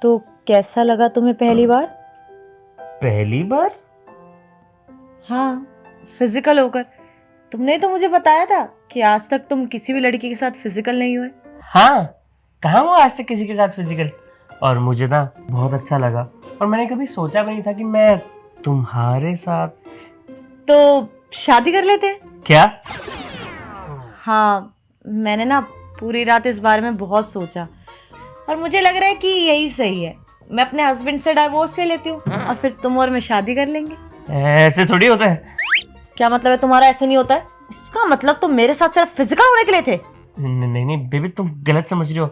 तो कैसा लगा तुम्हें पहली बार? पहली बार? हाँ, फिजिकल होकर। तुमने तो मुझे बताया था कि आज तक तुम किसी भी लड़की के साथ फिजिकल नहीं हुए। हाँ, कहाँ हुआ आज तक किसी के साथ फिजिकल। और मुझे ना बहुत अच्छा लगा और मैंने कभी सोचा भी नहीं था कि मैं तुम्हारे साथ। तो शादी कर लेते हैं? क्या? हाँ, मैंने ना पूरी रात इस बारे में बहुत सोचा और मुझे लग रहा है कि यही सही है। मैं अपने हस्बैंड से डाइवोर्स ले लेती हूँ और फिर तुम और मैं शादी कर लेंगे। ऐसे थोड़ी होता है। क्या मतलब है तुम्हारा? ऐसे नहीं होता है? इसका मतलब तुम मेरे साथ सिर्फ फिजिकल होने के लिए थे? नहीं नहीं बेबी, तुम गलत समझ रही हो।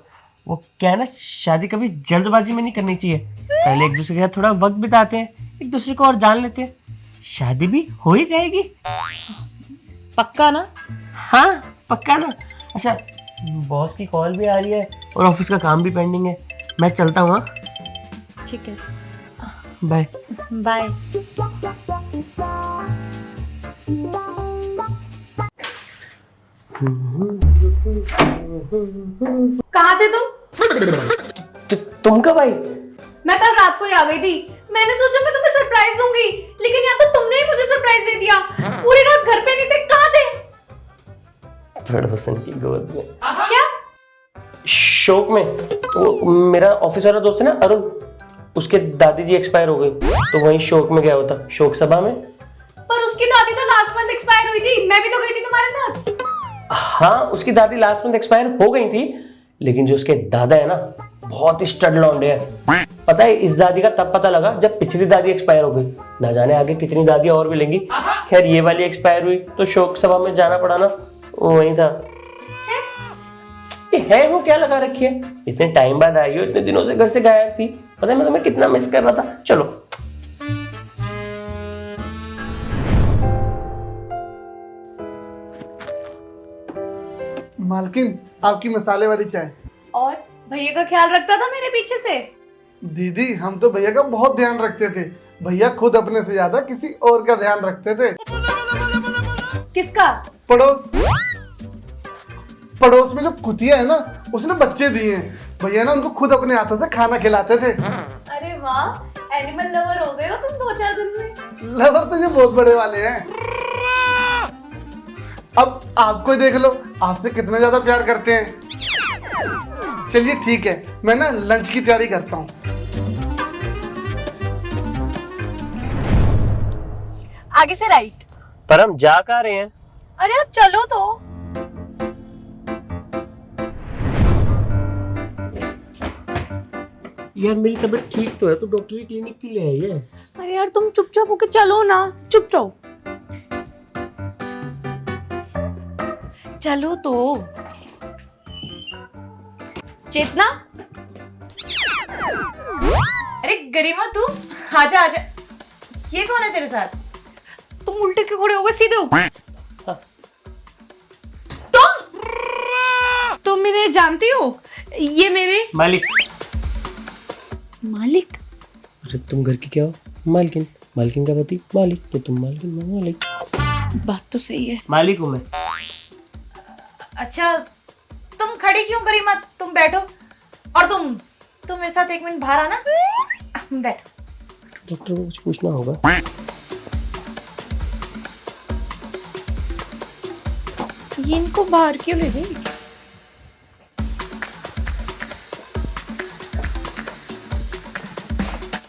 वो क्या है ना, शादी कभी जल्दबाजी में नहीं करनी चाहिए। पहले एक दूसरे के साथ थोड़ा वक्त बिताते हैं, एक दूसरे को और जान लेते हैं, शादी भी हो ही जाएगी। पक्का ना? हाँ पक्का ना। अच्छा, बॉस की कॉल भी आ रही है और ऑफिस का काम भी पेंडिंग है। मैं चलता हूँ। हाँ, ठीक है, बाय बाय। कहाँ थे तुम? तुम कब आई? मैं कल रात को ही आ गई थी। मैंने सोचा मैं तुम्हें सरप्राइज दूंगी, लेकिन यहाँ तो तुमने ही मुझे सरप्राइज दे दिया। पूरी रात घर पे नहीं थे, कहाँ थे? पड़ोसन की गोद में। क्या? शोक में। वो मेरा ऑफिस वाला दोस्त है ना अरुण, उसके दादी जी एक्सपायर हो गई तो वहीं शोक में गया होता, शोक सभा में। पर उसकी दादी तो लास्ट मंथ एक्सपायर हुई थी, मैं भी तो गई थी तुम्हारे साथ। हाँ, उसकी दादी लास्ट मंथ एक्सपायर हो गई थी, लेकिन जो उसके दादा है ना, बहुत स्टड लौंडे हैं। पता है, इस दादी का तब पता लगा जब पिछली दादी एक्सपायर हो गई। ना जाने आगे कितनी दादियां और मिलेंगी। खैर, ये वाली एक्सपायर हुई तो शोक सभा में जाना पड़ा ना, वहीं था। ये है वो क्या लगा रखी है? इतने टाइम बाद आई हो, इतने दिनों से घर से गायब थी। पता है मैं तुम्हें कितना मिस कर रहा था। चलो। मालकिन, आपकी मसाले वाली चाय। और भैया का ख्याल रखता था मेरे पीछे से। दीदी, हम तो भैया का बहुत ध्यान रखते थे। भैया खुद अपने से ज्यादा किसी और का ध्यान रखते थे। किसका? पड़ोस में जो कुतिया है ना, उसने बच्चे दिए हैं। भैया ना उनको खुद अपने हाथों से खाना खिलाते थे। अरे वाह, एनिमल लवर हो गए हो तुम 2-4 दिन में। लवर तो ये बहुत बड़े वाले हैं। अब आपको ही देख लो, आपसे कितना ज्यादा प्यार करते हैं। चलिए ठीक है, मैं ना लंच की तैयारी करता हूँ। आगे से राइट। पर हम जा कहाँ रहे हैं? अरे अब चलो तो। यार मेरी तबीयत ठीक तो है, तो डॉक्टरी क्लिनिक क्यों ले आई है? अरे यार तुम चुपचाप होके चलो ना, चुप रहो। चलो तो। चेतना, अरे गरिमा, तू आजा आजा। ये कौन है तेरे साथ? तुम उल्टे क्यों खड़े हो गए? सीधे हो। तुम इन्हें जानती हो? ये मेरे मालिक। मालिक। अरे तुम घर की क्या हो? मालकिन। मालकिन का पति मालिक, तो तुम मालकिन, मैं मालिक। बात तो सही है। मालिक हूँ मैं। अच्छा, तुम खड़ी क्यों गरिमा? तुम बैठो। और तुम मेरे साथ 1 मिनट बाहर आना। बैठो। डॉक्टर को कुछ पूछना होगा। ये इनको बाहर क्यों ले गई?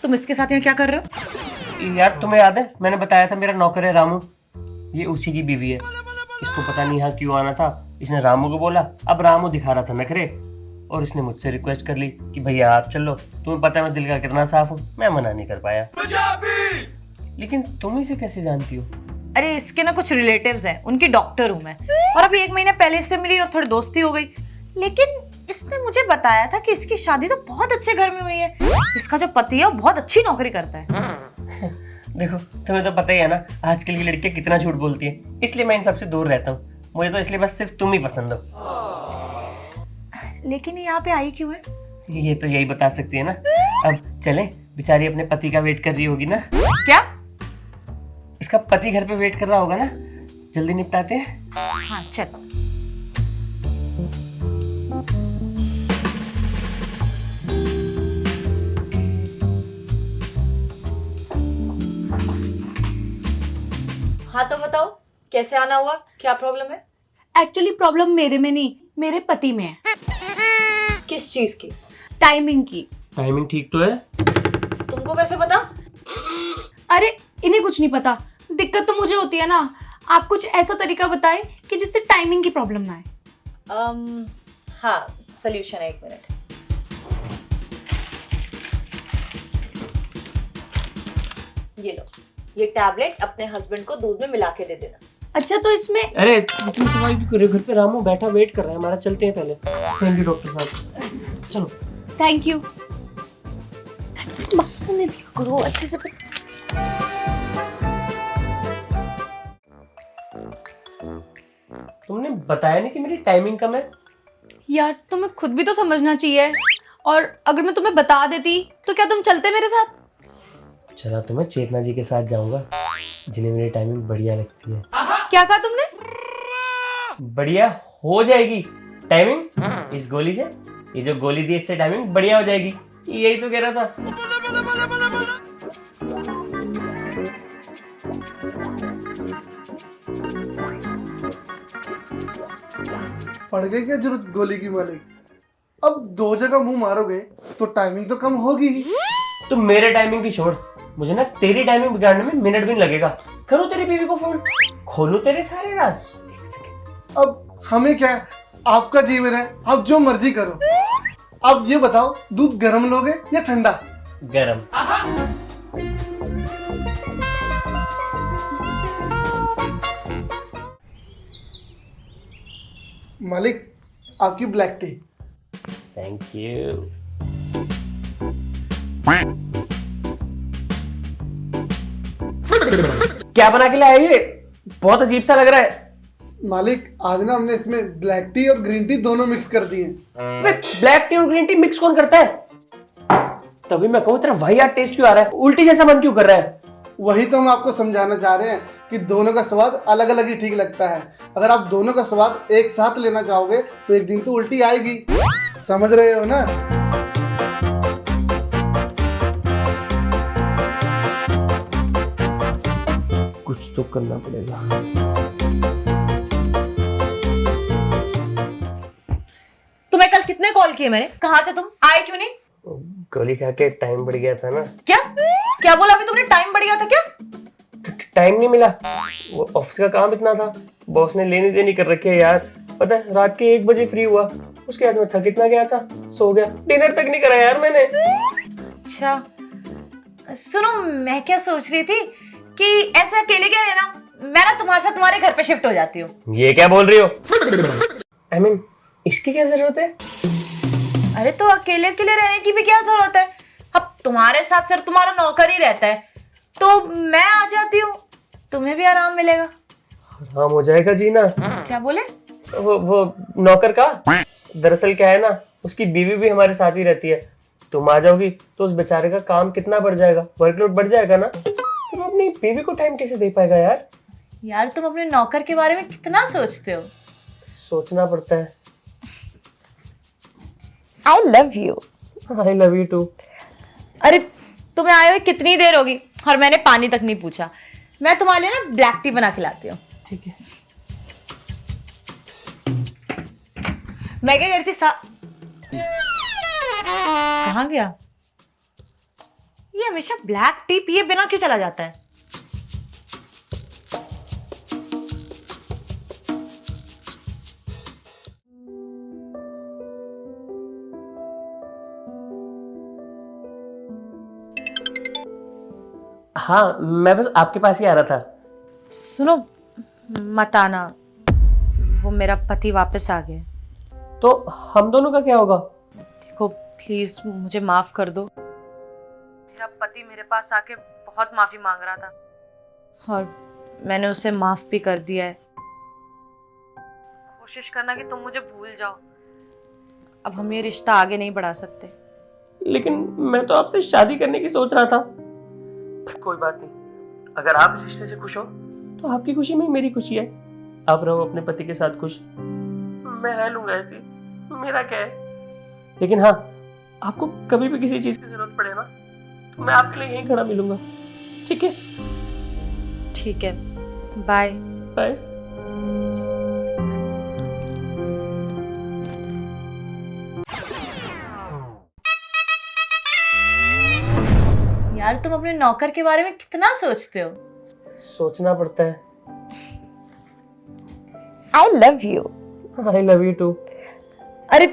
तुम इसके साथ यहाँ क्या कर रहे हो? यार तुम्हें याद है, मैंने बताया था मेरा नौकर है रामू, ये उसी की बीवी है। इसको पता नहीं यहाँ क्यों आना था, इसने रामू को बोला। अब रामू दिखा रहा था नखरे और इसने मुझसे रिक्वेस्ट कर ली कि भैया आप चलो। तुम्हें पता है मैं दिल का कितना साफ हूँ, मैं मना नहीं कर पाया। लेकिन तुम इसे कैसे जानती हो? अरे इसके ना कुछ रिलेटिव्स हैं, उनकी डॉक्टर हूँ मैं, और अभी 1 महीने पहले इससे मिली और थोड़ी दोस्ती हो गई। लेकिन इसने मुझे बताया था कि इसकी शादी तो बहुत अच्छे घर में हुई है। इसका जो पति है वो बहुत अच्छी नौकरी करता है। देखो, तुम्हें तो पता ही है ना आजकल की लड़कियां कितना झूठ बोलती है, इसलिए मैं इन सबसे दूर रहता हूँ। मुझे तो इसलिए बस सिर्फ तुम ही पसंद हो। लेकिन ये यहाँ पे आई क्यों है? ये तो यही बता सकती है ना। अब चलें, बेचारी अपने पति का वेट कर रही होगी ना। क्या? इसका पति घर पे वेट कर रहा होगा ना, जल्दी निपटाते हैं। हाँ चल। हाँ तो बताओ कैसे आना हुआ, क्या प्रॉब्लम है? एक्चुअली प्रॉब्लम मेरे में नहीं, मेरे पति में है। किस चीज की? टाइमिंग की। टाइमिंग ठीक तो है। तुमको कैसे पता? अरे इन्हें कुछ नहीं पता, दिक्कत तो मुझे होती है ना। आप कुछ ऐसा तरीका बताएं कि जिससे टाइमिंग की प्रॉब्लम ना आए। हाँ सोल्यूशन है, 1 मिनट। ये लो, ये टैबलेट अपने हस्बैंड को दूध में मिला के दे देना। अच्छा तो इसमें अरे तुम सफाई भी करो, घर पे रामू बैठा वेट कर रहा है हमारा, चलते हैं पहले। थैंक यू डॉक्टर साहब, चलो। Thank you. करो अच्छे से। तुमने बताया नहीं कि मेरी टाइमिंग कम है। यार तुम्हें खुद भी तो समझना चाहिए, और अगर मैं तुम्हें बता देती तो क्या तुम चलते मेरे साथ? चला तो मैं चेतना जी के साथ जाऊंगा, जिन्हें मेरी टाइमिंग बढ़िया लगती है। क्या कहा तुमने? बढ़िया हो जाएगी टाइमिंग इस गोली से। ये जो गोली दी इससे टाइमिंग बढ़िया हो जाएगी, यही तो कह रहा था। पड़ गई क्या जरूरत गोली की मालिक? अब 2 जगह मुंह मारोगे तो टाइमिंग तो कम होगी ही। तो मेरे टाइमिंग की छोड़, मुझे ना तेरी टाइमिंग बिगाड़ने में मिनट भी नहीं लगेगा। करूँ तेरी बीवी को फोन, खोलूं तेरे सारे राज। एक सेकंड। अब हमें क्या है, आपका जीवन है, आप जो मर्जी करो। अब ये बताओ, दूध गर्म लोगे या ठंडा? गरम। मालिक आपकी ब्लैक टी। Thank you. क्या बना के लाया ये? बहुत अजीब सा लग रहा है। मालिक आज ना हमने इसमें ब्लैक टी और ग्रीन टी दोनों मिक्स कर दिए। ब्लैक टी और ग्रीन टी मिक्स कौन करता है? तभी मैं कहूँ तेरा वाहियात टेस्ट क्यों आ रहा है, उल्टी जैसा मन क्यों कर रहा है? वही तो हम आपको समझाना चाह रहे हैं कि दोनों का स्वाद अलग अलग ही ठीक लगता है। अगर आप दोनों का स्वाद एक साथ लेना चाहोगे तो एक दिन तो उल्टी आएगी, समझ रहे हो ना? कुछ तो करना पड़ेगा। तुम्हें कल कितने कॉल किए मैंने? कहाँ थे तुम? आए क्यों नहीं? गोली खा के टाइम बढ़ गया था ना। क्या क्या बोला अभी तुमने? टाइम बढ़ गया था क्या? टाइम नहीं मिला, वो ऑफिस का काम इतना था, बॉस ने लेनी देनी कर रखी है यार। पता है रात के 1 बजे फ्री हुआ, उसके बाद में थक इतना गया था, सो गया, डिनर तक नहीं करा यार मैंने। अच्छा सुनो, मैं क्या सोच रही थी कि ऐसे अकेले क्या रहना, मैं ना तुम्हारे साथ तुम्हारे घर पे शिफ्ट हो जाती हूँ। ये क्या बोल रही हो? I mean, इसकी क्या जरूरत है? अरे तो अकेले अकेले रहने की भी क्या जरूरत है? अब तुम्हारे साथ सिर्फ तुम्हारा नौकर ही रहता है, तो मैं आ जाती हूँ, तुम्हें भी आराम मिलेगा। आराम हो जाएगा जी ना। क्या बोले? वो नौकर का दरअसल क्या है ना, उसकी बीवी भी हमारे साथ ही रहती है। तुम आ जाओगी तो उस बेचारे का काम कितना बढ़ जाएगा, वर्कलोड बढ़ जाएगा ना। फिर वो अपनी बीवी को टाइम कैसे दे पाएगा यार? यार तुम अपने नौकर के बारे में कितना सोचते हो। सोचना पड़ता है। I love you. I love you too. अरे तुम्हें आए हुए कितनी देर होगी और मैंने पानी तक नहीं पूछा। मैं तुम्हारे लिए ना ब्लैक टी बना के लाती हूँ। ठीक है। मैं क्या करती कहाँ गया ये? हमेशा ब्लैक टी पिए बिना क्यों चला जाता है? हाँ मैं बस आपके पास ही आ रहा था। सुनो मत आना, वो मेरा पति वापस आ गया। तो हम दोनों का क्या होगा? देखो प्लीज मुझे माफ कर दो। मेरा पति मेरे पास आके बहुत माफी मांग रहा था और मैंने उसे माफ भी कर दिया है। कोशिश करना कि तुम मुझे भूल जाओ। अब हम ये रिश्ता आगे नहीं बढ़ा सकते। लेकिन मैं तो आपसे शादी करने की सोच रहा था। कोई बात नहीं, अगर आप इस रिश्ते से खुश हो तो आपकी खुशी में मेरी खुशी है। आप रहो अपने पति के साथ खुश, मैं रह लूंगा ऐसी, मेरा क्या है। लेकिन हाँ, आपको कभी भी किसी चीज की जरूरत पड़े ना तो मैं आपके लिए यहीं खड़ा मिलूंगा, ठीक है? ठीक है, बाय। बाय। यार तुम अपने नौकर के बारे में कितना सोचते हो। सोचना पड़ता है। I love you. I love you too. अरे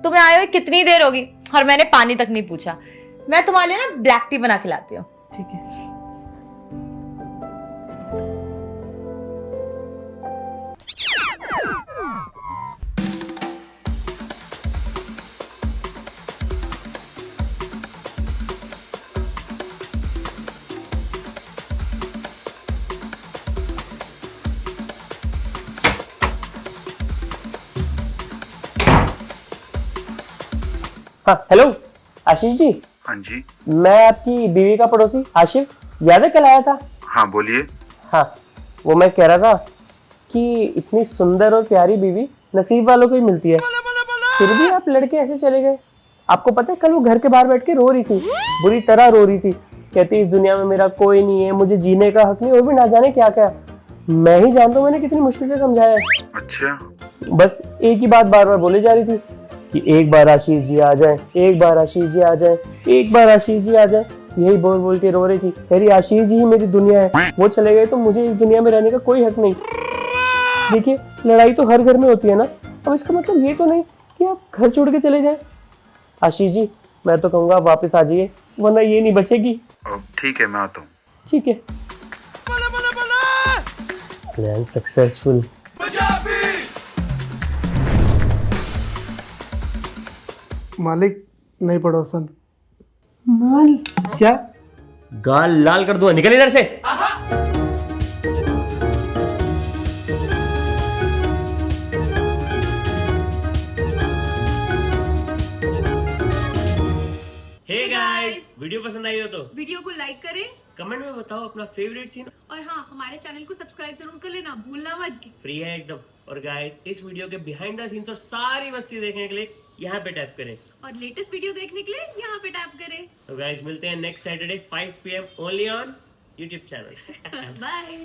तुम्हें आए हुए कितनी देर होगी और मैंने पानी तक नहीं पूछा। मैं तुम्हारे लिए ना ब्लैक टी बना के लाती हूँ। ठीक है। हाँ हेलो आशीष जी। हाँ जी। मैं आपकी बीवी का पड़ोसी आशिफ, याद है कल आया था? हाँ बोलिए। हाँ वो मैं कह रहा था कि इतनी सुंदर और प्यारी बीवी नसीब वालों को ही मिलती है, फिर भी आप लड़के ऐसे चले गए। आपको पता है कल वो घर के बाहर बैठ के रो रही थी, बुरी तरह रो रही थी। कहती इस दुनिया में मेरा कोई नहीं है, मुझे जीने का हक नहीं, और भी ना जाने क्या क्या। मैं ही जानता हूँ मैंने कितनी मुश्किल से समझाया है। अच्छा। बस एक ही बात बार बार बोली जा रही थी कि एक बार आशीष जी आ जाएं, एक बार आशीष जी आ जाएं, एक बार आशीष जी आ जाएं। यही बोल बोल के रो रही थी। कह रही आशीष जी ही मेरी दुनिया है, वो चले गए तो मुझे इस दुनिया में रहने का कोई हक नहीं। देखिए लड़ाई तो हर घर में होती है ना, अब इसका मतलब ये तो नहीं कि आप घर छोड़ के चले जाएं। आशीष जी मैं तो कहूँगा आप वापस आ जाइए, वरना ये नहीं बचेगी। ठीक है मैं आता हूँ। ठीक है। Plan successful. मालिक नहीं पड़ोसन। माल क्या? गाल लाल कर दूंगा, निकल इधर से। हे गाइस, वीडियो पसंद आई हो तो वीडियो को लाइक करें कमेंट में बताओ अपना फेवरेट सीन। और हाँ हमारे चैनल को सब्सक्राइब जरूर कर लेना, भूलना मत। फ्री है एकदम। और गाइस इस वीडियो के बिहाइंड द सीन्स और सारी मस्ती देखने के लिए यहाँ पे टैप करें, और लेटेस्ट वीडियो देखने के लिए यहाँ पे टैप करें। तो गाइस मिलते हैं next Saturday 5 PM only on YouTube channel. Bye.